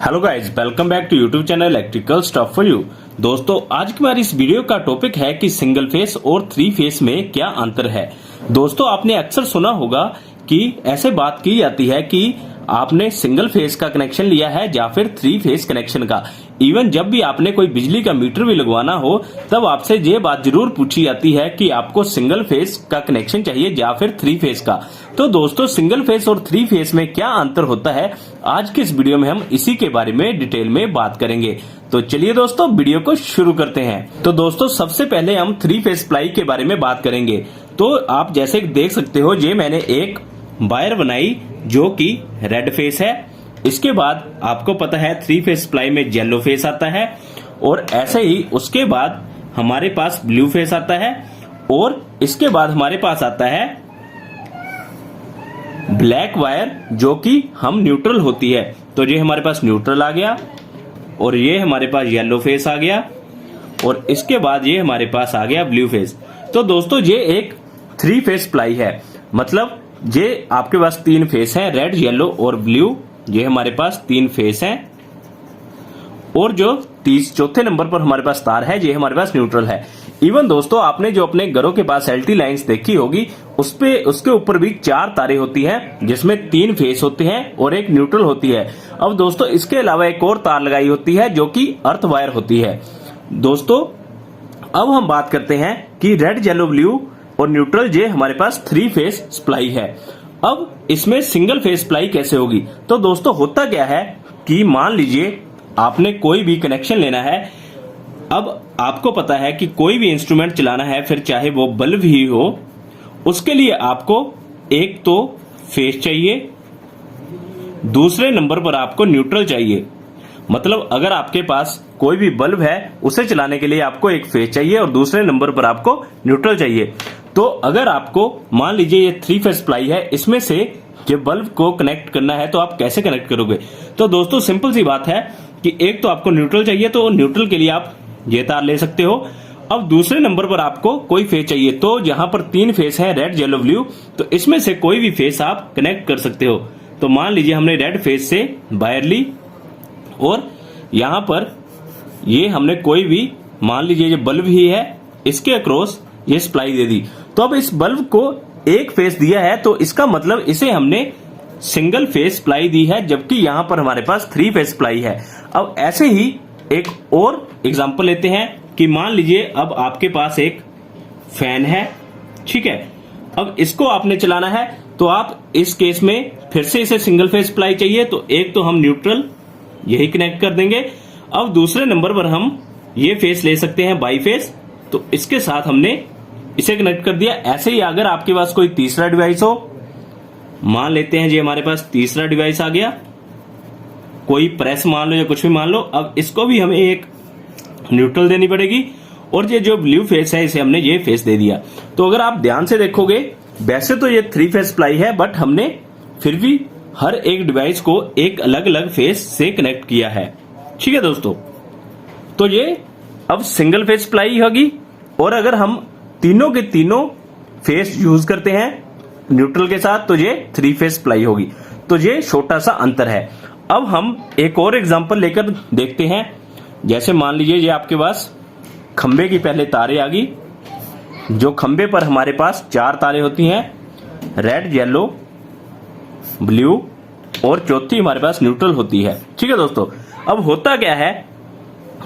Hello guys, welcome back to YouTube channel electrical stuff for you. दोस्तों, आज की हमारी इस वीडियो का टॉपिक है कि सिंगल फेस और थ्री फेस में क्या अंतर है। दोस्तों, आपने अक्सर सुना होगा कि ऐसे बात की जाती है कि आपने सिंगल फेस का कनेक्शन लिया है या फिर थ्री फेस कनेक्शन का। इवन जब भी आपने कोई बिजली का मीटर भी लगवाना हो तब आपसे ये बात जरूर पूछी जाती है कि आपको सिंगल फेस का कनेक्शन चाहिए या फिर थ्री फेस का। तो दोस्तों, सिंगल फेस और थ्री फेस में क्या अंतर होता है, आज के इस वीडियो में हम इसी के बारे में डिटेल में बात करेंगे। तो चलिए दोस्तों, वीडियो को शुरू करते हैं। तो दोस्तों, सबसे पहले हम थ्री फेस सप्लाई के बारे में बात करेंगे। तो आप जैसे देख सकते हो, ये मैंने एक वायर बनाई जो कि रेड फेस है। इसके बाद आपको पता है थ्री फेस सप्लाई में येलो फेस आता है, और ऐसे ही उसके बाद हमारे पास ब्लू फेस आता है, और इसके बाद हमारे पास आता है ब्लैक वायर जो कि हम न्यूट्रल होती है। तो ये हमारे पास न्यूट्रल आ गया, और ये हमारे पास येलो फेस आ गया, और इसके बाद ये हमारे पास आ गया ब्लू फेस। तो दोस्तों, ये एक थ्री फेस सप्लाई है। मतलब ये आपके पास तीन फेस हैं, रेड, येलो और ब्लू। ये हमारे पास तीन फेस हैं, और जो चौथे नंबर पर हमारे पास तार है, ये हमारे पास न्यूट्रल है। इवन दोस्तों, आपने जो अपने घरों के पास एलटी लाइंस देखी होगी, उसके ऊपर भी चार तारे होती हैं, जिसमें तीन फेस होते हैं और एक न्यूट्रल होती है। अब दोस्तों, इसके अलावा एक और तार लगाई होती है जो कि अर्थ वायर होती है। दोस्तों, अब हम बात करते हैं कि रेड, येलो, ब्लू और न्यूट्रल, ये हमारे पास थ्री फेस सप्लाई है। अब इसमें सिंगल फेस सप्लाई कैसे होगी? तो दोस्तों, होता क्या है कि मान लीजिए आपने कोई भी कनेक्शन लेना है। अब आपको पता है कि कोई भी इंस्ट्रूमेंट चलाना है, फिर चाहे वो बल्ब ही हो, उसके लिए आपको एक तो फेस चाहिए, दूसरे नंबर पर आपको न्यूट्रल चाहिए। मतलब अगर आपके पास कोई भी बल्ब है, उसे चलाने के लिए आपको एक फेस चाहिए और दूसरे नंबर पर आपको न्यूट्रल चाहिए। तो अगर आपको मान लीजिए ये थ्री फेस सप्लाई है, इसमें से ये बल्ब को कनेक्ट करना है, तो आप कैसे कनेक्ट करोगे? तो दोस्तों, सिंपल सी बात है कि एक तो आपको न्यूट्रल चाहिए, तो न्यूट्रल के लिए आप ये तार ले सकते हो। अब दूसरे नंबर पर आपको कोई फेस चाहिए, तो जहां पर तीन फेस है, रेड, येलो, ब्लू, तो इसमें से कोई भी फेस आप कनेक्ट कर सकते हो। तो मान लीजिए हमने रेड फेस से वायर ली, और यहां पर ये हमने कोई भी, मान लीजिए ये बल्ब ही है, इसके अक्रॉस ये सप्लाई दे दी। तो अब इस बल्ब को एक फेस दिया है, तो इसका मतलब इसे हमने सिंगल फेस सप्लाई दी है, जबकि यहां पर हमारे पास थ्री फेस सप्लाई है। अब ऐसे ही एक और एग्जांपल लेते हैं कि मान लीजिए अब आपके पास एक फैन है, ठीक है। अब इसको आपने चलाना है, तो आप इस केस में फिर से इसे सिंगल फेस सप्लाई चाहिए, तो एक तो हम न्यूट्रल यही कनेक्ट कर देंगे। अब दूसरे नंबर पर हम ये फेस ले सकते हैं बाई फेस, तो इसके साथ हमने इसे कनेक्ट कर दिया। ऐसे ही अगर आपके पास कोई तीसरा डिवाइस हो, मान लेते हैं जी हमारे पास तीसरा डिवाइस आ गया, कोई प्रेस मान लो या कुछ भी मान लो, अब इसको भी हमें एक न्यूट्रल देनी पड़ेगी, और ये जो ब्लू फेस है, इसे हमने ये फेस दे दिया। तो अगर आप ध्यान से देखोगे, वैसे तो ये थ्री फेस सप्लाई है, बट हमने फिर भी हर एक डिवाइस को एक अलग अलग फेस से कनेक्ट किया है, ठीक है दोस्तों। तो ये अब सिंगल फेस सप्लाई होगी, और अगर हम तीनों के तीनों फेस यूज करते हैं न्यूट्रल के साथ, तो ये थ्री फेस सप्लाई होगी। तो ये छोटा सा अंतर है। अब हम एक और एग्जांपल लेकर देखते हैं। जैसे मान लीजिए ये आपके पास खंबे की पहले तारे आ गई, जो खंबे पर हमारे पास चार तारे होती हैं, रेड, येलो, ब्लू, और चौथी हमारे पास न्यूट्रल होती है, ठीक है दोस्तों। अब होता क्या है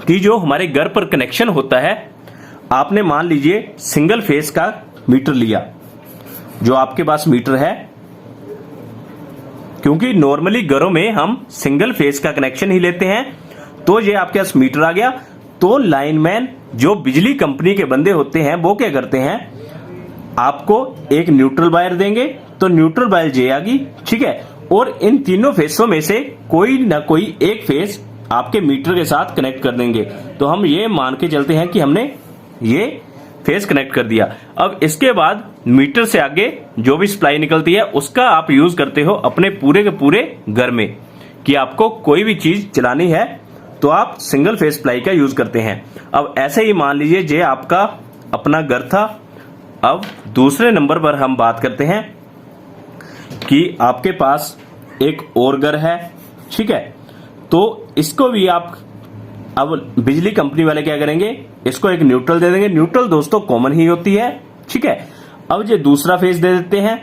कि जो हमारे घर पर कनेक्शन होता है, आपने मान लीजिए सिंगल फेस का मीटर लिया, जो आपके पास मीटर है, क्योंकि नॉर्मली घरों में हम सिंगल फेस का कनेक्शन ही लेते हैं, तो ये आपके पास मीटर आ गया। तो लाइनमैन, जो बिजली कंपनी के बंदे होते हैं, वो क्या करते हैं, आपको एक न्यूट्रल वायर देंगे, तो न्यूट्रल वायर ये आ गई, ठीक है। और इन तीनों फेसों में से कोई ना कोई एक फेस आपके मीटर के साथ कनेक्ट कर देंगे। तो हम ये मान के चलते हैं कि हमने ये फेस कनेक्ट कर दिया। अब इसके बाद मीटर से आगे जो भी सप्लाई निकलती है, उसका आप यूज करते हो अपने पूरे के पूरे घर में, कि आपको कोई भी चीज चलानी है तो आप सिंगल फेस सप्लाई का यूज करते हैं। अब ऐसे ही मान लीजिए ये आपका अपना घर था। अब दूसरे नंबर पर हम बात करते हैं कि आपके पास एक और घर है, ठीक है। तो इसको भी आप अब बिजली कंपनी वाले क्या करेंगे, इसको एक न्यूट्रल दे देंगे। न्यूट्रल दोस्तों कॉमन ही होती है, ठीक है। अब ये दूसरा फेस दे देते हैं,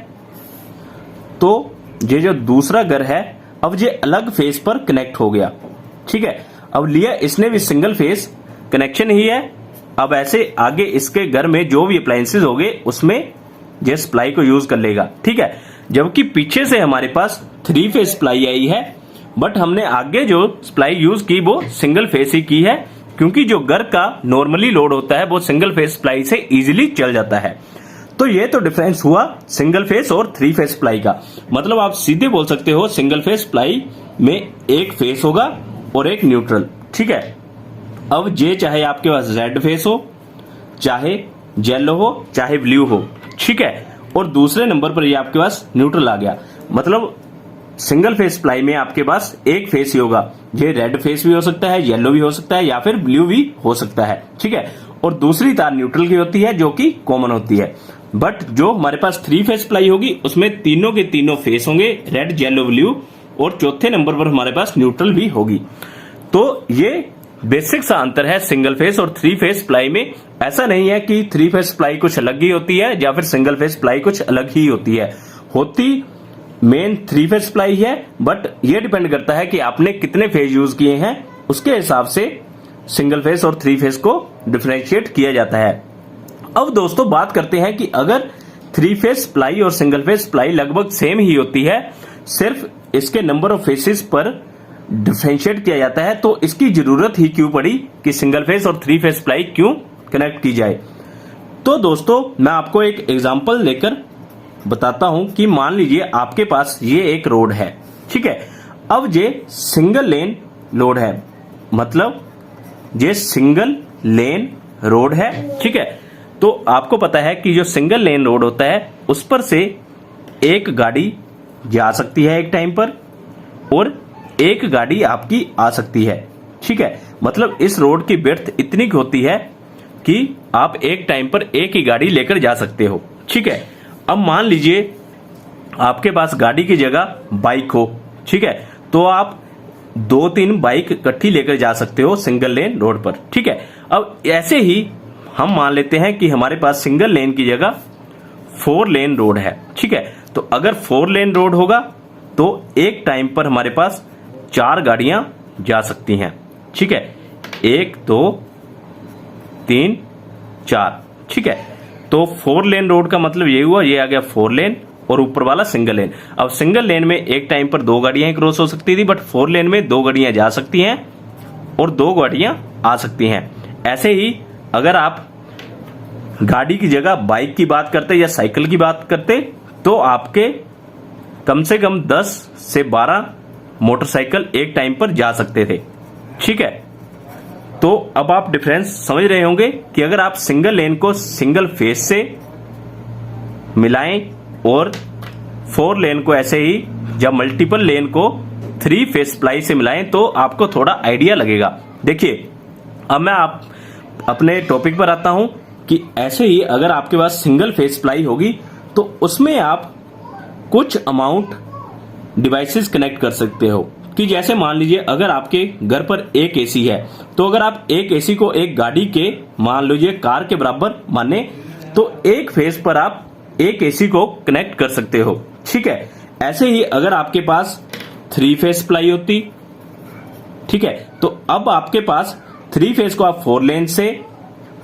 तो ये जो दूसरा घर है अब ये अलग फेस पर कनेक्ट हो गया, ठीक है। अब लिया इसने भी सिंगल फेस कनेक्शन ही है। अब ऐसे आगे इसके घर में जो भी अप्लायंसेस हो गए उसमें ये सप्लाई को यूज कर लेगा, ठीक है। जबकि पीछे से हमारे पास 3 फेस सप्लाई आई है, बट हमने आगे जो सप्लाई यूज की वो सिंगल फेस ही की है, क्योंकि जो घर का नॉर्मली लोड होता है वो सिंगल फेस सप्लाई से इजीली चल जाता है। तो ये तो डिफरेंस हुआ सिंगल फेस और 3 फेस सप्लाई का। मतलब आप सीधे बोल सकते हो सिंगल फेस सप्लाई में एक फेस होगा और एक न्यूट्रल, ठीक है। अब ये चाहे आपके पास रेड फेस हो, चाहे येलो हो, चाहे ब्लू हो, ठीक है। और दूसरे नंबर पर ये आपके पास न्यूट्रल आ गया। मतलब सिंगल फेस सप्लाई में आपके पास एक फेस ही होगा। ये रेड फेस भी हो सकता है, येलो भी हो सकता है, या फिर ब्लू भी हो सकता है, ठीक है। और दूसरी तार न्यूट्रल की होती है जो कि कॉमन होती है। बट जो हमारे पास 3 फेस सप्लाई होगी उसमें तीनों के तीनों फेस होंगे, रेड, येलो, ब्लू, और चौथे नंबर पर हमारे पास न्यूट्रल भी होगी। तो ये बेसिक सा अंतर है सिंगल फेस और 3 फेस सप्लाई में। ऐसा नहीं है कि 3 फेस सप्लाई कुछ अलग ही होती है या फिर सिंगल फेस सप्लाई कुछ अलग ही होती है। होती मेन 3 फेस सप्लाई है, बट ये डिपेंड करता है कि आपने कितने फेज यूज किए हैं, उसके हिसाब से सिंगल फेस और 3 फेस को डिफरेंशिएट किया जाता है। अब दोस्तों बात करते हैं कि अगर 3 फेस सप्लाई और सिंगल फेस सप्लाई लगभग सेम ही होती है, सिर्फ इसके नंबर ऑफ फेसेस पर डिफरेंशिएट किया जाता है, तो इसकी जरूरत ही क्यों पड़ी कि सिंगल फेस और 3 फेस सप्लाई क्यों कनेक्ट की जाए। तो दोस्तों मैं आपको एक एग्जांपल लेकर बताता हूं कि मान लीजिए आपके पास ये एक रोड है, ठीक है। अब ये सिंगल लेन रोड है, मतलब ये सिंगल लेन रोड है, ठीक है। तो आपको पता है कि जो सिंगल लेन रोड होता है उस पर से एक गाड़ी जा सकती है एक टाइम पर, और एक गाड़ी आपकी आ सकती है, ठीक है। मतलब इस रोड की विड्थ इतनी होती है कि आप एक टाइम पर एक ही गाड़ी लेकर जा सकते हो, ठीक है। अब मान लीजिए आपके पास गाड़ी की जगह बाइक हो, ठीक है, तो आप 2-3 बाइक इकट्ठी लेकर जा सकते हो सिंगल लेन रोड पर, ठीक है। अब ऐसे ही हम मान लेते हैं कि हमारे पास सिंगल लेन की जगह 4 लेन रोड है, ठीक है। तो अगर 4 लेन रोड होगा तो एक टाइम पर हमारे पास 4 गाड़ियां जा सकती हैं, ठीक है। 1 2 3 4, ठीक है। तो 4 लेन रोड का मतलब ये हुआ, ये आ गया 4 लेन और ऊपर वाला सिंगल लेन। अब सिंगल लेन में एक टाइम पर 2 गाड़ियां क्रॉस हो सकती थी, बट 4 लेन में 2 गाड़ियां जा सकती हैं और 2 गाड़ियां आ सकती हैं। ऐसे ही अगर आप गाड़ी की जगह बाइक की बात करते या साइकिल की बात करते तो आपके कम से कम 10 से 12 मोटरसाइकिल एक टाइम पर जा सकते थे, ठीक है। तो अब आप डिफरेंस समझ रहे होंगे कि अगर आप सिंगल लेन को सिंगल फेस से मिलाएं और 4 लेन को ऐसे ही या मल्टीपल लेन को 3 फेस सप्लाई से मिलाएं तो आपको थोड़ा आइडिया लगेगा। देखिए अब मैं आप अपने टॉपिक पर आता हूं कि ऐसे ही अगर आपके पास सिंगल फेस सप्लाई होगी तो उसमें आप कुछ अमाउंट डिवाइसेस कनेक्ट कर सकते हो। कि जैसे मान लीजिए अगर आपके घर पर एक एसी है, तो अगर आप एक एसी को एक गाड़ी के मान लीजिए कार के बराबर माने तो एक फेस पर आप एक एसी को कनेक्ट कर सकते हो, ठीक है। ऐसे ही अगर आपके पास 3 फेस सप्लाई होती, ठीक है, तो अब आपके पास 3 फेस को आप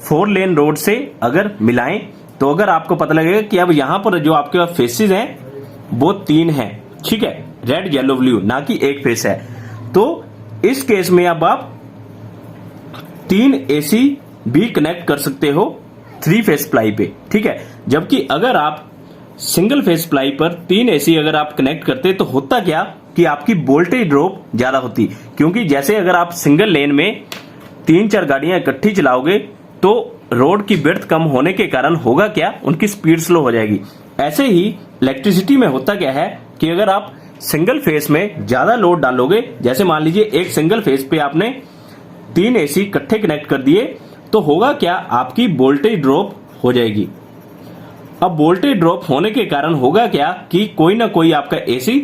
4 लेन रोड से अगर मिलाएं तो अगर आपको पता लगेगा कि अब यहां पर जो आपके पास फेसेस हैं वो 3 हैं, ठीक है, रेड येलो ब्लू, ना कि एक फेस है। तो इस केस में अब आप 3 एसी भी कनेक्ट कर सकते हो 3 फेस सप्लाई पे, ठीक है। जबकि अगर आप सिंगल फेस सप्लाई पर 3 एसी अगर आप कनेक्ट करते तो होता क्या कि आपकी वोल्टेज ड्रॉप ज्यादा होती, क्योंकि जैसे अगर आप सिंगल लेन में 3-4 गाड़ियां इकट्ठी चलाओगे तो रोड की विड्थ कम होने के कारण होगा क्या, उनकी स्पीड स्लो हो जाएगी। ऐसे ही इलेक्ट्रिसिटी में होता क्या है कि अगर आप सिंगल फेस में ज्यादा लोड डालोगे, जैसे मान लीजिए एक सिंगल फेस पे आपने 3 एसी इकट्ठे कनेक्ट कर दिए, तो होगा क्या, आपकी वोल्टेज ड्रॉप हो जाएगी। अब वोल्टेज ड्रॉप होने के कारण होगा क्या कि कोई ना कोई आपका एसी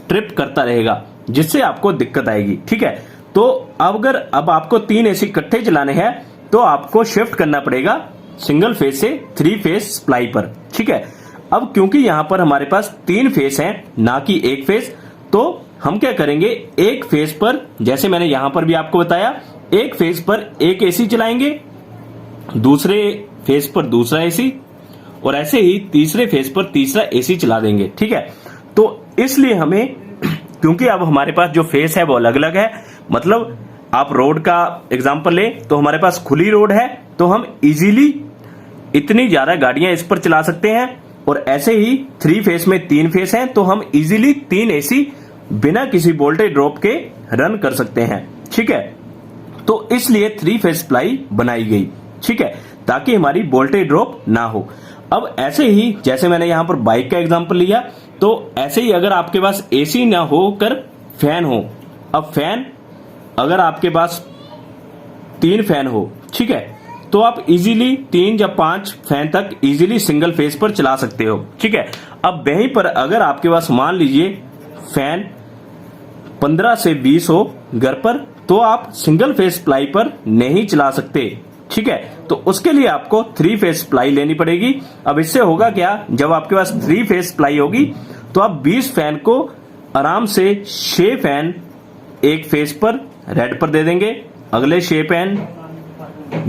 ट्रिप करता रहेगा, जिससे आपको दिक्कत आएगी। ठीक है, तो अगर अब आपको 3 एसी इकट्ठे चलाने हैं तो आपको शिफ्ट करना पड़ेगा सिंगल फेज से 3 फेज सप्लाई पर। ठीक है, अब क्योंकि यहां पर हमारे पास 3 फेज हैं ना कि 1 फेज, तो हम क्या करेंगे, एक फेज पर, जैसे मैंने यहां पर भी आपको बताया, एक फेज पर एक एसी चलाएंगे, दूसरे फेज पर दूसरा एसी, और ऐसे ही तीसरे फेज पर तीसरा एसी चला देंगे। ठीक है, तो इसलिए हमें, क्योंकि अब हमारे पास जो फेज है वो अलग अलग है, मतलब आप रोड का एग्जांपल ले तो हमारे पास खुली रोड है तो हम इजीली इतनी ज्यादा गाड़ियां इस पर चला सकते हैं, और ऐसे ही 3 फेज में 3 फेज हैं तो हम इजीली 3 एसी बिना किसी वोल्टेज ड्रॉप के रन कर सकते हैं। ठीक है, तो इसलिए 3 फेज सप्लाई बनाई गई। ठीक है, ताकि हमारी वोल्टेज ड्रॉप ना हो। अब ऐसे ही जैसे मैंने यहां पर बाइक का एग्जांपल लिया, तो ऐसे ही अगर आपके पास एसी ना होकर फैन हो, अब फैन अगर आपके पास 3 फैन हो, ठीक है, तो आप इजीली 3 या 5 फैन तक इजीली सिंगल फेज पर चला सकते हो। ठीक है, अब वहीं पर अगर आपके पास मान लीजिए फैन 15 से 20 हो घर पर, तो आप सिंगल फेज सप्लाई पर नहीं चला सकते। ठीक है, तो उसके लिए आपको 3 फेज सप्लाई लेनी पड़ेगी। अब इससे होगा क्या, जब आपके पास 3 फेज सप्लाई होगी तो आप 20 फैन को आराम से 6 फैन एक फेज पर रेड पर दे देंगे, अगले 6 फैन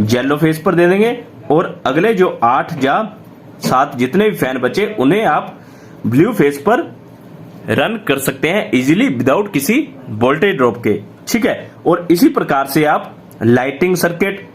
येलो फेज पर दे देंगे, और अगले जो 8 या 7 जितने भी फैन बचे उन्हें आप ब्लू फेज पर रन कर सकते हैं इजीली विदाउट किसी वोल्टेज ड्रॉप के। ठीक है, और इसी प्रकार से आप लाइटिंग सर्किट,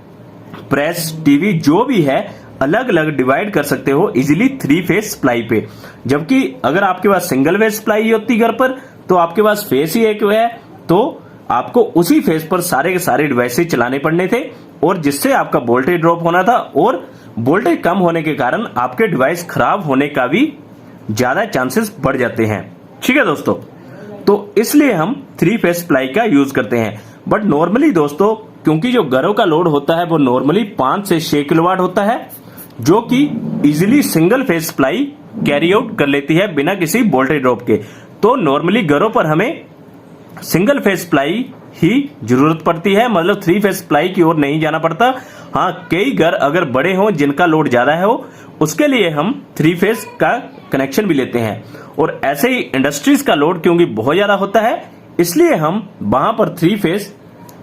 प्रेस, टीवी जो भी है अलग अलग डिवाइड कर सकते हो इजीली 3 फेज सप्लाई पे। जबकि अगर आपके पास सिंगल फेज सप्लाई होती घर पर तो आपके पास फेज ही एक है, तो आपको उसी फेज पर सारे के सारे डिवाइसेस चलाने पड़ने थे, और जिससे आपका वोल्टेज ड्रॉप होना था, और वोल्टेज कम होने के कारण आपके डिवाइस खराब होने का भी ज्यादा चांसेस बढ़ जाते हैं। ठीक है दोस्तों, तो इसलिए हम 3 फेज सप्लाई का यूज करते हैं। बट नॉर्मली दोस्तों, क्योंकि जो घरों का लोड होता है वो नॉर्मली 5 से 6 किलोवाट होता है, जो कि easily single phase supply carry out कर लेती है बिना किसी वोल्टेज ड्रॉप के। तो नॉर्मली घरों पर हमें सिंगल फेज सप्लाई ही जरूरत पड़ती है, मतलब 3 फेज सप्लाई की ओर नहीं जाना पड़ता। हाँ, कई घर अगर बड़े हों जिनका लोड ज्यादा है हो, उसके लिए हम 3 फेज का कनेक्शन भी लेते हैं। और ऐसे ही इंडस्ट्रीज का लोड क्योंकि बहुत ज्यादा होता है, इसलिए हम वहां पर 3 फेज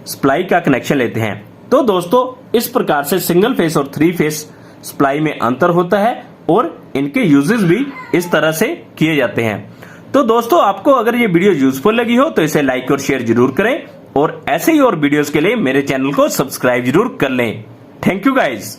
सप्लाई का कनेक्शन लेते हैं। तो दोस्तों, इस प्रकार से सिंगल फेज और 3 फेज सप्लाई में अंतर होता है, और इनके यूजेस भी इस तरह से किए जाते हैं। तो दोस्तों, आपको अगर ये वीडियो यूजफुल लगी हो तो इसे लाइक और शेयर जरूर करें, और ऐसे ही और वीडियोस के लिए मेरे चैनल को सब्सक्राइब जरूर कर लें। Thank you guys.